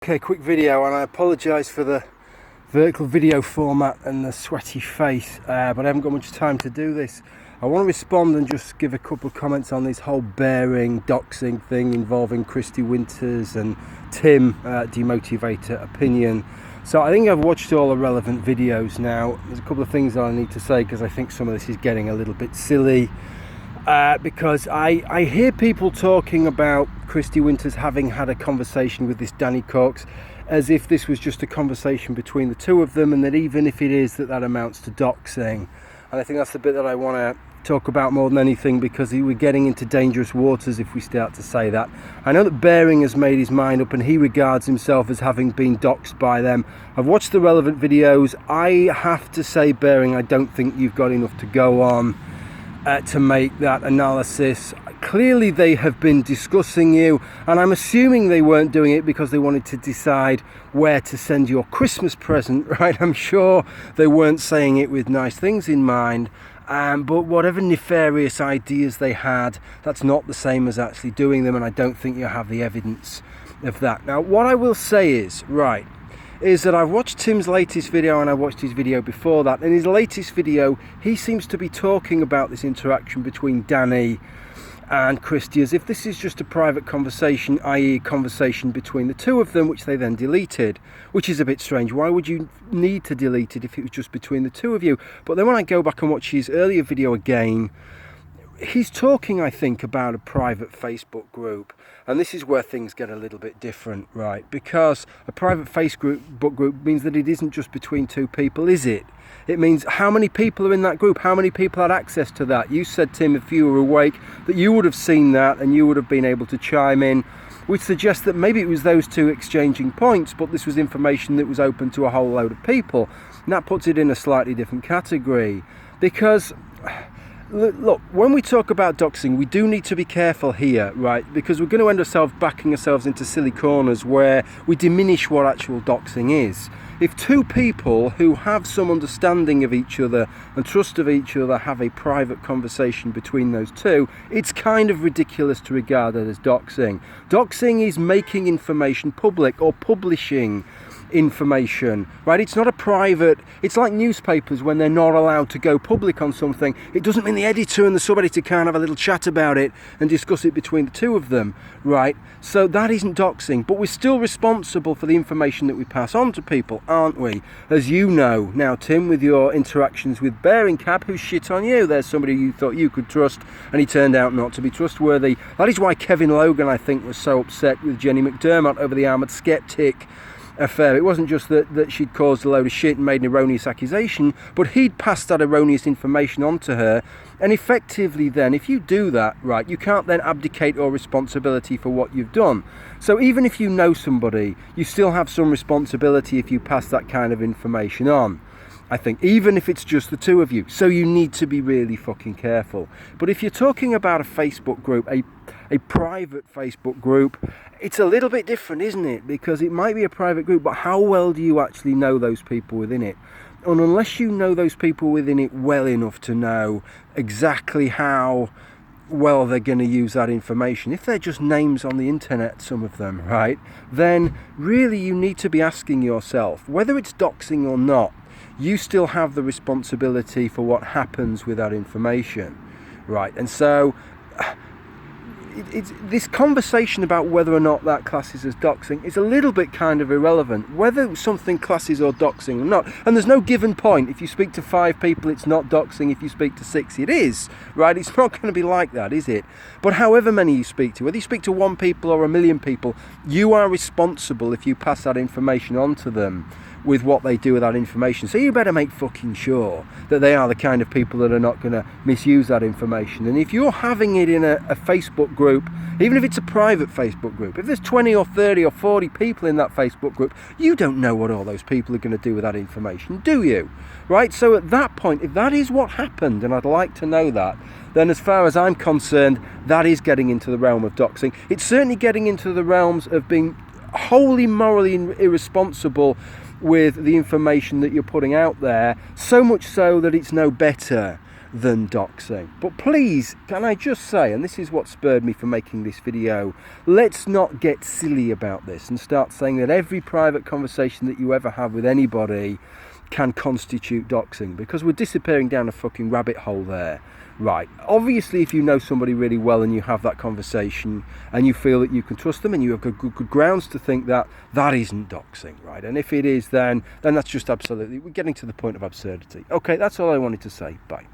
Okay, quick video, and I apologise for the vertical video format and the sweaty face, but I haven't got much time to do this. I want to respond and just give a couple of comments on this whole bearing, doxing thing involving Kristi Winters and Tim, Demotivator Opinion. So I think I've watched all the relevant videos now. There's a couple of things that I need to say because I think some of this is getting a little bit silly. Because I hear people talking about Kristi Winters having had a conversation with this Korcz as if this was just a conversation between the two of them, and that even if it is, that amounts to doxing. And I think that's the bit that I want to talk about more than anything, because we're getting into dangerous waters if we start to say that. I know that Bearing has made his mind up and he regards himself as having been doxed by them. I've watched the relevant videos. I have to say, Bearing, I don't think you've got enough to go on to make that analysis. Clearly they have been discussing you, and I'm assuming they weren't doing it because they wanted to decide where to send your Christmas present, right? I'm sure they weren't saying it with nice things in mind, but whatever nefarious ideas they had, that's not the same as actually doing them, and I don't think you have the evidence of that. Now, what I will say is that I've watched Tim's latest video, and I watched his video before that. In his latest video, he seems to be talking about this interaction between Danny and Kristi as if this is just a private conversation, i.e. a conversation between the two of them, which they then deleted, which is a bit strange. Why would you need to delete it if it was just between the two of you? But then when I go back and watch his earlier video again, he's talking, I think, about a private Facebook group, and this is where things get a little bit different, right? Because a private Facebook group means that it isn't just between two people, is it? It means how many people are in that group, how many people had access to that. You said, Tim, if you were awake, that you would have seen that and you would have been able to chime in, which suggests that maybe it was those two exchanging points, but this was information that was open to a whole load of people. And that puts it in a slightly different category, because look, when we talk about doxing, we do need to be careful here, right? Because we're going to end ourselves backing ourselves into silly corners where we diminish what actual doxing is. If two people who have some understanding of each other and trust of each other have a private conversation between those two, it's kind of ridiculous to regard it as doxing. Doxing is making information public or publishing information, right? It's not a private, it's like newspapers when they're not allowed to go public on something. It doesn't mean the editor and the sub-editor can't have a little chat about it and discuss it between the two of them, right? So that isn't doxing, but we're still responsible for the information that we pass on to people, aren't we? As you know now, Tim, with your interactions with Bearing Cab, who shit on you. There's somebody you thought you could trust and he turned out not to be trustworthy. That is why Kevin Logan, I think, was so upset with Jenny McDermott over the Armoured Skeptic affair. It wasn't just that she'd caused a load of shit and made an erroneous accusation, but he'd passed that erroneous information on to her. And effectively then, if you do that, right, you can't then abdicate all responsibility for what you've done. So even if you know somebody, you still have some responsibility if you pass that kind of information on, I think, even if it's just the two of you. So you need to be really fucking careful. But if you're talking about a Facebook group, a private Facebook group, it's a little bit different, isn't it? Because it might be a private group, but how well do you actually know those people within it? And unless you know those people within it well enough to know exactly how well they're going to use that information, if they're just names on the internet, some of them, right, then really you need to be asking yourself, whether it's doxing or not, you still have the responsibility for what happens with that information, right? And so it's this conversation about whether or not that classes as doxing is a little bit kind of irrelevant, whether something classes or doxing or not. And there's no given point. If you speak to 5 people, it's not doxing. If you speak to 6, it is, right? It's not going to be like that, is it? But however many you speak to, whether you speak to 1 people or 1,000,000 people, you are responsible if you pass that information on to them with what they do with that information. So you better make fucking sure that they are the kind of people that are not going to misuse that information. And if you're having it in a Facebook group, even if it's a private Facebook group, if there's 20 or 30 or 40 people in that Facebook group, you don't know what all those people are going to do with that information, do you? Right? So at that point, if that is what happened, and I'd like to know that, then as far as I'm concerned, that is getting into the realm of doxing. It's certainly getting into the realms of being wholly morally irresponsible with the information that you're putting out there, so much so that it's no better than doxing. But please, can I just say, and this is what spurred me for making this video, let's not get silly about this and start saying that every private conversation that you ever have with anybody can constitute doxing, because we're disappearing down a fucking rabbit hole there. Right, obviously if you know somebody really well and you have that conversation and you feel that you can trust them and you have good grounds to think that that isn't doxing, right? And if it is, then that's just absolutely, we're getting to the point of absurdity. Okay, that's all I wanted to say. Bye.